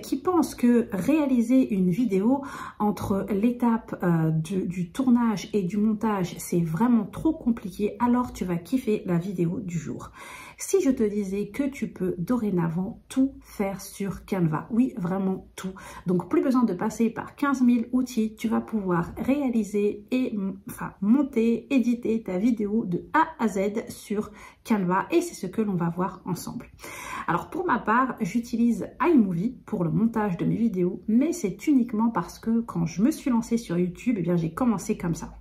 qui pense que réaliser une vidéo entre l'étape du tournage et du montage, c'est vraiment trop compliqué, alors tu vas kiffer la vidéo du jour. Si je te disais que tu peux dorénavant tout faire sur Canva, oui, vraiment tout. Donc, plus besoin de passer par 15 000 outils, tu vas pouvoir réaliser et monter, éditer ta vidéo de A à Z sur Canva et c'est ce que l'on va voir ensemble. Alors, pour ma part, j'utilise iMovie pour le montage de mes vidéos, mais c'est uniquement parce que quand je me suis lancée sur YouTube, eh bien, j'ai commencé comme ça.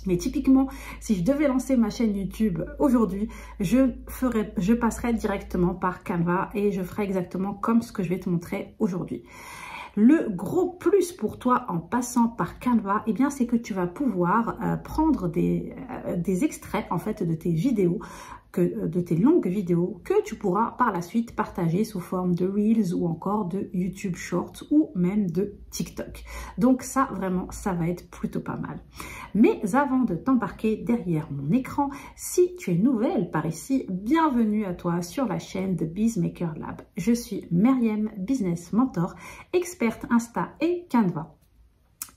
Mais typiquement, si je devais lancer ma chaîne YouTube aujourd'hui, je passerais directement par Canva et je ferais exactement comme ce que je vais te montrer aujourd'hui. Le gros plus pour toi en passant par Canva, eh bien, c'est que tu vas pouvoir prendre des extraits en fait de tes vidéos, de tes longues vidéos que tu pourras par la suite partager sous forme de Reels ou encore de YouTube Shorts ou même de TikTok. Donc ça, vraiment, ça va être plutôt pas mal. Mais avant de t'embarquer derrière mon écran, si tu es nouvelle par ici, bienvenue à toi sur la chaîne de BizMaker Lab. Je suis Meriem, Business Mentor, experte Insta et Canva.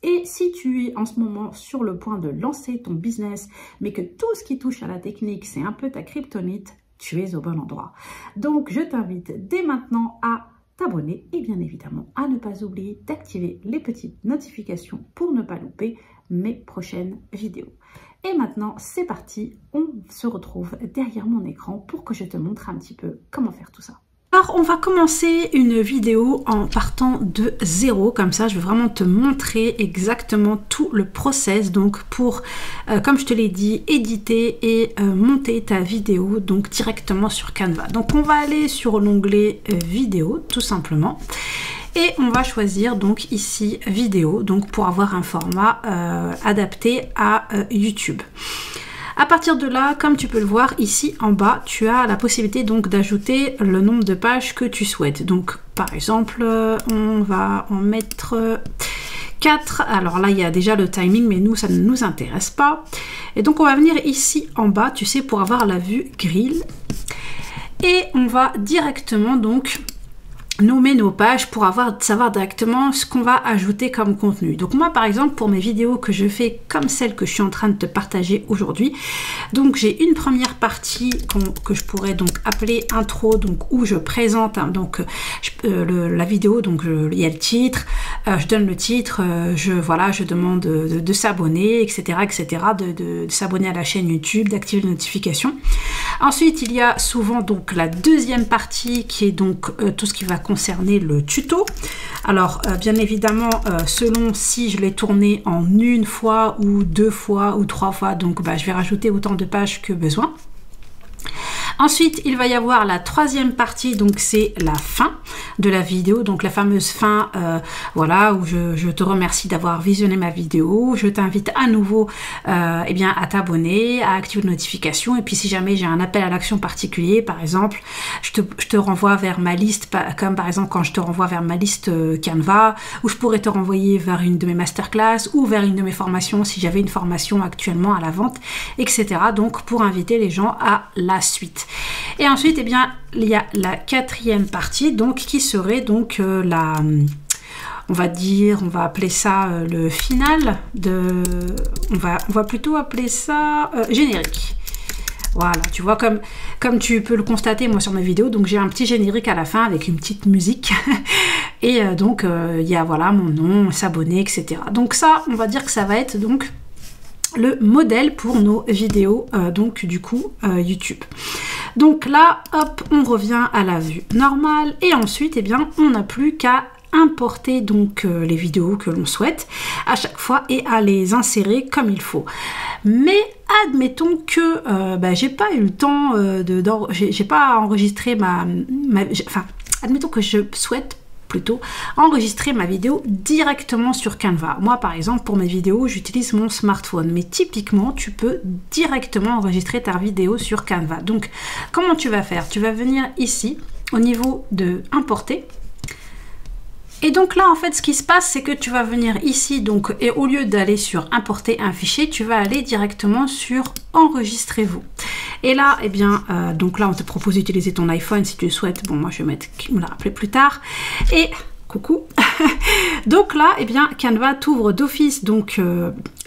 Et si tu es en ce moment sur le point de lancer ton business, mais que tout ce qui touche à la technique, c'est un peu ta kryptonite, tu es au bon endroit. Donc, je t'invite dès maintenant à t'abonner et bien évidemment à ne pas oublier d'activer les petites notifications pour ne pas louper mes prochaines vidéos. Et maintenant, c'est parti, on se retrouve derrière mon écran pour que je te montre un petit peu comment faire tout ça. Alors, on va commencer une vidéo en partant de zéro, comme ça je vais vraiment te montrer exactement tout le process, donc pour, comme je te l'ai dit, éditer et monter ta vidéo donc directement sur Canva. Donc on va aller sur l'onglet vidéo tout simplement. Et on va choisir donc ici vidéo, donc pour avoir un format adapté à YouTube. À partir de là, comme tu peux le voir ici en bas, tu as la possibilité donc d'ajouter le nombre de pages que tu souhaites. Donc par exemple, on va en mettre 4. Alors là, il y a déjà le timing, mais nous, ça ne nous intéresse pas. Et donc on va venir ici en bas, tu sais, pour avoir la vue grille. Et on va directement donc nommer nos pages pour savoir directement ce qu'on va ajouter comme contenu. Donc moi par exemple pour mes vidéos que je fais comme celle que je suis en train de te partager aujourd'hui, donc j'ai une première partie que je pourrais donc appeler intro, donc où je présente donc la vidéo, donc il y a le titre, je donne le titre, je demande de s'abonner, etc., de s'abonner à la chaîne YouTube, d'activer les notifications. Ensuite il y a souvent donc la deuxième partie qui est donc tout ce qui va concerner le tuto. Alors bien évidemment selon si je l'ai tourné en une fois ou 2 fois ou 3 fois, donc je vais rajouter autant de pages que besoin. Ensuite, il va y avoir la troisième partie, donc c'est la fin de la vidéo, donc la fameuse fin, voilà, où je te remercie d'avoir visionné ma vidéo. Je t'invite à nouveau eh bien, à t'abonner, à activer les notifications. Et puis si jamais j'ai un appel à l'action particulier, par exemple, je te renvoie vers ma liste, comme par exemple quand je te renvoie vers ma liste Canva, ou je pourrais te renvoyer vers une de mes masterclass ou vers une de mes formations si j'avais une formation actuellement à la vente, etc. Donc pour inviter les gens à la suite. Et ensuite, eh bien, il y a la quatrième partie, donc qui serait donc on va appeler ça le final de, on va plutôt appeler ça générique. Voilà, tu vois, comme tu peux le constater moi sur mes vidéos, donc j'ai un petit générique à la fin avec une petite musique et donc il y a voilà mon nom, s'abonner, etc. Donc ça, on va dire que ça va être donc le modèle pour nos vidéos donc du coup YouTube. Donc là, hop, on revient à la vue normale et ensuite, eh bien, on n'a plus qu'à importer donc les vidéos que l'on souhaite à chaque fois et à les insérer comme il faut. Mais admettons que j'ai pas eu le temps j'ai pas enregistré admettons que je souhaite plutôt enregistrer ma vidéo directement sur Canva. Moi par exemple pour mes vidéos j'utilise mon smartphone, mais typiquement tu peux directement enregistrer ta vidéo sur Canva. Donc comment tu vas faire? Tu vas venir ici au niveau de importer. Et donc là en fait ce qui se passe c'est que tu vas venir ici donc et au lieu d'aller sur importer un fichier, tu vas aller directement sur enregistrez-vous. Et là eh bien donc là on te propose d'utiliser ton iPhone si tu le souhaites. Bon moi je vais me la rappeler plus tard. Et coucou. Donc là, eh bien, Canva t'ouvre d'office donc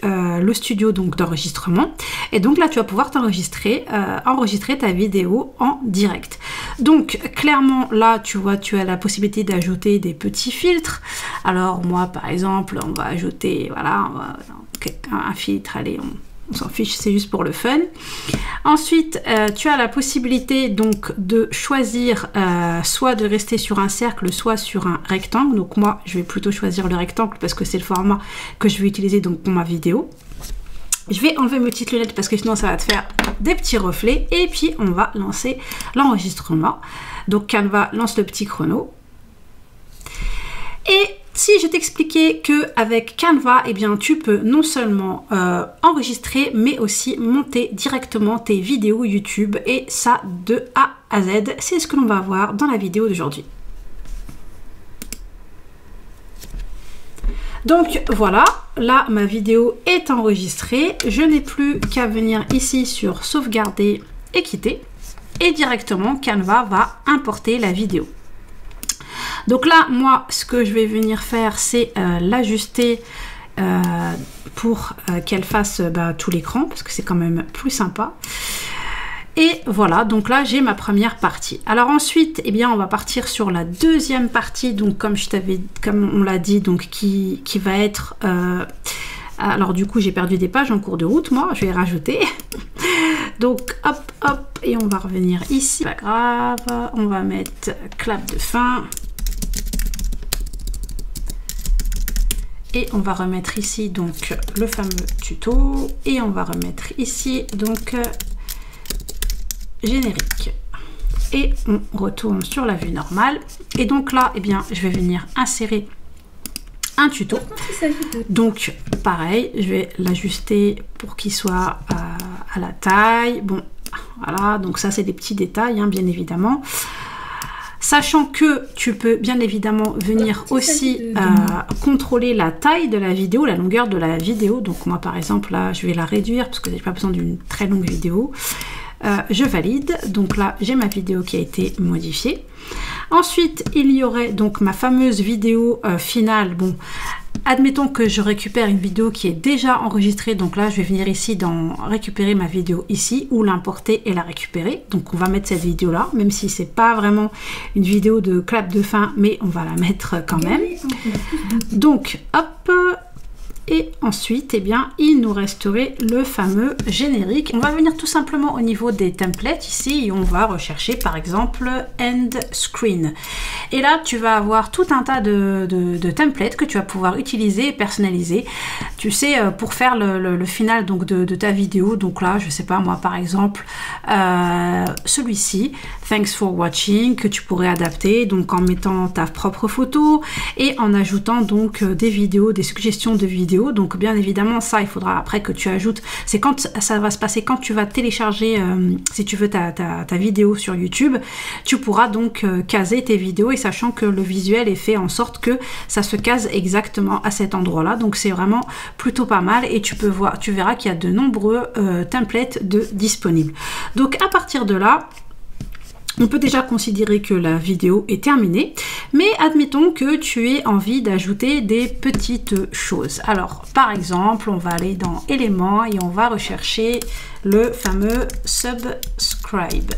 le studio donc d'enregistrement. Et donc là, tu vas pouvoir t'enregistrer, enregistrer ta vidéo en direct. Donc clairement, là, tu vois, tu as la possibilité d'ajouter des petits filtres. Alors moi, par exemple, on va ajouter, voilà, un filtre, allez, on s'en fiche, c'est juste pour le fun. Ensuite, tu as la possibilité donc de choisir soit de rester sur un cercle, soit sur un rectangle. Donc moi, je vais plutôt choisir le rectangle parce que c'est le format que je vais utiliser donc pour ma vidéo. Je vais enlever mes petites lunettes parce que sinon ça va te faire des petits reflets. Et puis on va lancer l'enregistrement. Donc Canva lance le petit chrono. Et si je t'expliquais qu'avec Canva, eh bien, tu peux non seulement enregistrer, mais aussi monter directement tes vidéos YouTube, et ça de A à Z, c'est ce que l'on va voir dans la vidéo d'aujourd'hui. Donc voilà, là ma vidéo est enregistrée, je n'ai plus qu'à venir ici sur sauvegarder et quitter, et directement Canva va importer la vidéo. Donc là, moi, ce que je vais venir faire, c'est l'ajuster pour qu'elle fasse tout l'écran, parce que c'est quand même plus sympa. Et voilà, donc là, j'ai ma première partie. Alors ensuite, eh bien, on va partir sur la deuxième partie, donc comme on l'a dit, donc qui va être... alors du coup, j'ai perdu des pages en cours de route, moi, je vais rajouter. Donc, hop, hop, et on va revenir ici. Pas grave, on va mettre clap de fin. Et on va remettre ici donc le fameux tuto, et on va remettre ici donc générique, et on retourne sur la vue normale. Et donc là, eh bien, je vais venir insérer un tuto. Donc pareil, je vais l'ajuster pour qu'il soit à la taille. Bon, voilà, donc ça c'est des petits détails, hein, bien évidemment. Sachant que tu peux bien évidemment venir aussi contrôler la taille de la vidéo, la longueur de la vidéo. Donc moi par exemple là je vais la réduire parce que j'ai pas besoin d'une très longue vidéo. Je valide, donc là j'ai ma vidéo qui a été modifiée. Ensuite il y aurait donc ma fameuse vidéo finale. Bon, admettons que je récupère une vidéo qui est déjà enregistrée, donc là je vais venir ici dans récupérer ma vidéo ici, ou l'importer et la récupérer. Donc on va mettre cette vidéo là, même si c'est pas vraiment une vidéo de clap de fin, mais on va la mettre quand même. Donc hop, et ensuite, eh bien, il nous resterait le fameux générique. On va venir tout simplement au niveau des templates ici et on va rechercher par exemple end screen. Et là, tu vas avoir tout un tas de templates que tu vas pouvoir utiliser et personnaliser. Tu sais, pour faire le final donc de ta vidéo. Donc là, je sais pas moi, par exemple, celui-ci, thanks for watching, que tu pourrais adapter donc en mettant ta propre photo et en ajoutant donc des vidéos, des suggestions de vidéos. Donc bien évidemment ça il faudra après que tu ajoutes, c'est quand ça va se passer quand tu vas télécharger si tu veux ta vidéo sur YouTube, tu pourras donc caser tes vidéos, et sachant que le visuel est fait en sorte que ça se case exactement à cet endroit là, donc c'est vraiment plutôt pas mal. Et tu verras qu'il y a de nombreux templates disponibles. Donc à partir de là, on peut déjà considérer que la vidéo est terminée, mais admettons que tu aies envie d'ajouter des petites choses. Alors, par exemple, on va aller dans éléments et on va rechercher le fameux subscribe.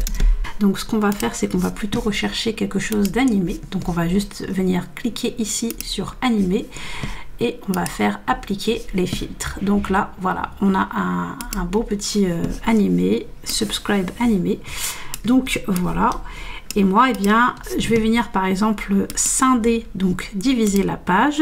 Donc, ce qu'on va faire, c'est qu'on va plutôt rechercher quelque chose d'animé. Donc, on va juste venir cliquer ici sur animé et on va faire appliquer les filtres. Donc là, voilà, on a un beau petit animé, subscribe animé. Donc voilà, et moi eh bien je vais venir par exemple scinder, donc diviser la page,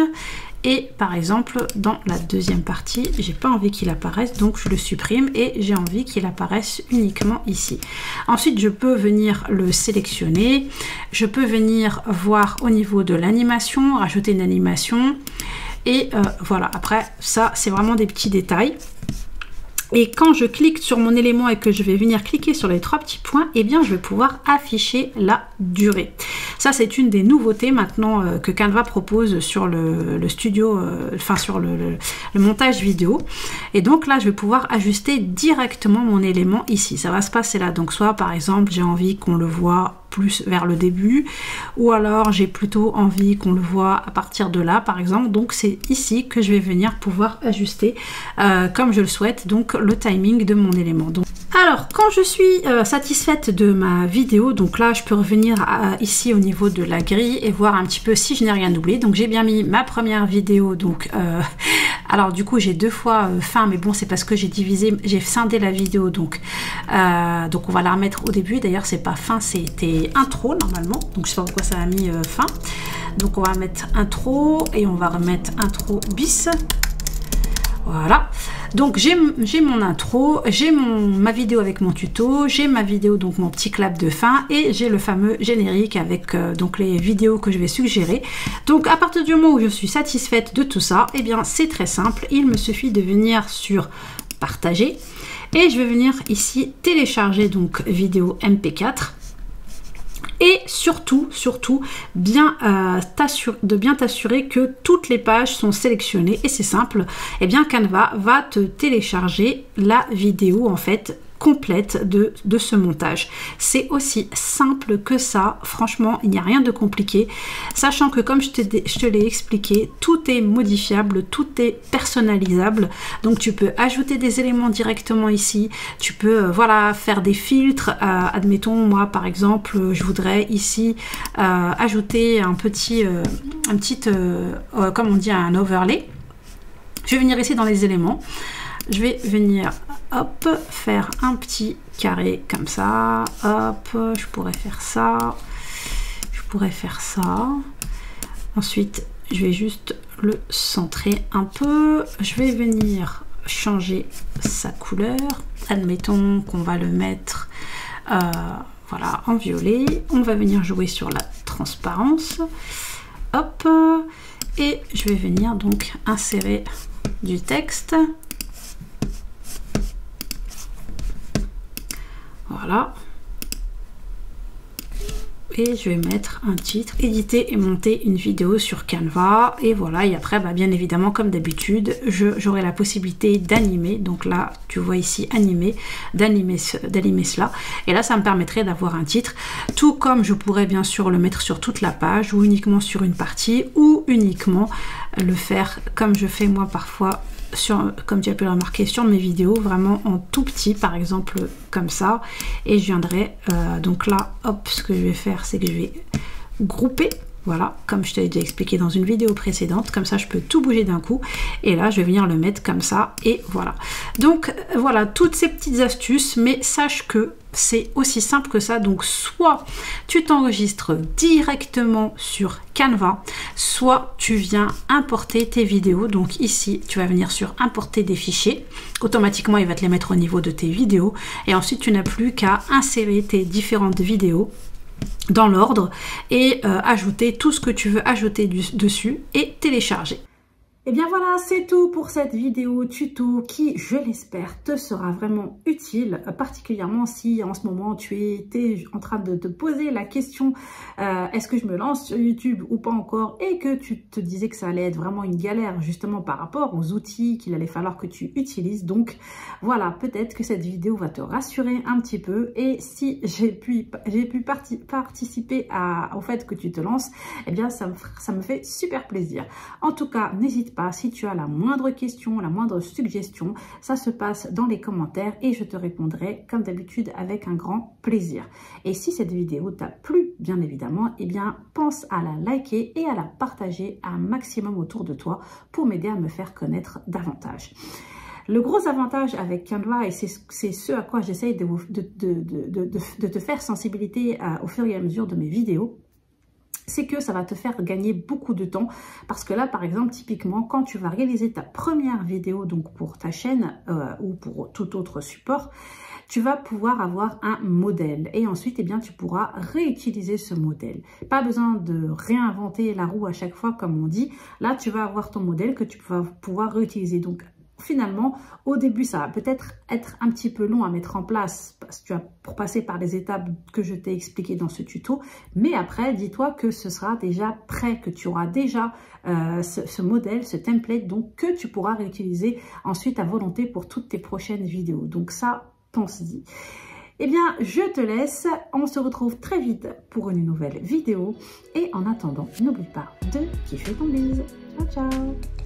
et par exemple dans la deuxième partie j'ai pas envie qu'il apparaisse, donc je le supprime et j'ai envie qu'il apparaisse uniquement ici. Ensuite je peux venir le sélectionner, je peux venir voir au niveau de l'animation, rajouter une animation, et voilà, après ça c'est vraiment des petits détails. Et quand je clique sur mon élément et que je vais venir cliquer sur les trois petits points, eh bien je vais pouvoir afficher la durée. Ça c'est une des nouveautés maintenant que Canva propose sur le studio, enfin sur le montage vidéo. Et donc là je vais pouvoir ajuster directement mon élément ici. Ça va se passer là. Donc soit par exemple j'ai envie qu'on le voit plus vers le début, ou alors j'ai plutôt envie qu'on le voit à partir de là par exemple. Donc c'est ici que je vais venir pouvoir ajuster comme je le souhaite, donc le timing de mon élément. Donc, alors quand je suis satisfaite de ma vidéo, donc là je peux revenir ici au niveau de la grille et voir un petit peu si je n'ai rien oublié. Donc j'ai bien mis ma première vidéo, donc alors du coup j'ai deux fois fin, mais bon c'est parce que j'ai divisé, j'ai scindé la vidéo, donc on va la remettre au début. D'ailleurs c'est pas fin, c'était intro normalement, donc je sais pas pourquoi ça a mis fin. Donc on va mettre intro et on va remettre intro bis. Voilà, donc j'ai mon intro, j'ai ma vidéo avec mon tuto, j'ai ma vidéo, donc mon petit clap de fin, et j'ai le fameux générique avec donc les vidéos que je vais suggérer. Donc à partir du moment où je suis satisfaite de tout ça, et bien c'est très simple, il me suffit de venir sur partager et je vais venir ici télécharger donc vidéo MP4. Et surtout, bien t'assurer que toutes les pages sont sélectionnées. Et c'est simple, et bien Canva va te télécharger la vidéo en fait complète de ce montage. C'est aussi simple que ça, franchement il n'y a rien de compliqué, sachant que comme je te l'ai expliqué, tout est modifiable, tout est personnalisable, donc tu peux ajouter des éléments directement ici, tu peux voilà faire des filtres, admettons moi par exemple je voudrais ici ajouter un petit comme on dit un overlay. Je vais venir ici dans les éléments, je vais venir hop faire un petit carré comme ça, hop, je pourrais faire ça, ensuite je vais juste le centrer un peu, je vais venir changer sa couleur, admettons qu'on va le mettre voilà en violet, on va venir jouer sur la transparence, hop, et je vais venir donc insérer du texte. Voilà, et je vais mettre un titre, éditer et monter une vidéo sur Canva, et voilà. Et après bien évidemment comme d'habitude j'aurai la possibilité d'animer, donc là tu vois ici animer, d'animer cela, et là ça me permettrait d'avoir un titre, tout comme je pourrais bien sûr le mettre sur toute la page ou uniquement sur une partie, ou uniquement le faire comme je fais moi parfois comme tu as pu le remarquer sur mes vidéos, vraiment en tout petit, par exemple comme ça, et je viendrai donc là hop, ce que je vais faire c'est que je vais grouper, voilà, comme je t'avais déjà expliqué dans une vidéo précédente, comme ça je peux tout bouger d'un coup, et là je vais venir le mettre comme ça, et voilà. Donc voilà toutes ces petites astuces, mais sache que c'est aussi simple que ça. Donc soit tu t'enregistres directement sur Canva, soit tu viens importer tes vidéos. Donc ici tu vas venir sur importer des fichiers, automatiquement il va te les mettre au niveau de tes vidéos, et ensuite tu n'as plus qu'à insérer tes différentes vidéos dans l'ordre et ajouter tout ce que tu veux ajouter dessus et télécharger. Et bien voilà, c'est tout pour cette vidéo tuto qui, je l'espère, te sera vraiment utile, particulièrement si en ce moment tu étais en train de te poser la question est-ce que je me lance sur YouTube ou pas encore, et que tu te disais que ça allait être vraiment une galère justement par rapport aux outils qu'il allait falloir que tu utilises. Donc voilà, peut-être que cette vidéo va te rassurer un petit peu, et si j'ai pu participer au fait que tu te lances, eh bien ça me fait super plaisir. En tout cas, n'hésite pas, si tu as la moindre question, la moindre suggestion, ça se passe dans les commentaires et je te répondrai comme d'habitude avec un grand plaisir. Et si cette vidéo t'a plu, bien évidemment, eh bien pense à la liker et à la partager un maximum autour de toi pour m'aider à me faire connaître davantage. Le gros avantage avec Canva, et c'est ce à quoi j'essaye de te faire sensibilité au fur et à mesure de mes vidéos, c'est que ça va te faire gagner beaucoup de temps, parce que là par exemple typiquement quand tu vas réaliser ta première vidéo donc pour ta chaîne ou pour tout autre support, tu vas pouvoir avoir un modèle et ensuite eh bien tu pourras réutiliser ce modèle. Pas besoin de réinventer la roue à chaque fois comme on dit. Là tu vas avoir ton modèle que tu vas pouvoir réutiliser. Donc finalement, au début, ça va peut-être être un petit peu long à mettre en place parce que tu vas pour passer par les étapes que je t'ai expliquées dans ce tuto. Mais après, dis-toi que ce sera déjà prêt, que tu auras déjà ce modèle, ce template, donc que tu pourras réutiliser ensuite à volonté pour toutes tes prochaines vidéos. Donc ça, pense-y. Eh bien, je te laisse. On se retrouve très vite pour une nouvelle vidéo. Et en attendant, n'oublie pas de kiffer ton bise. Ciao, ciao!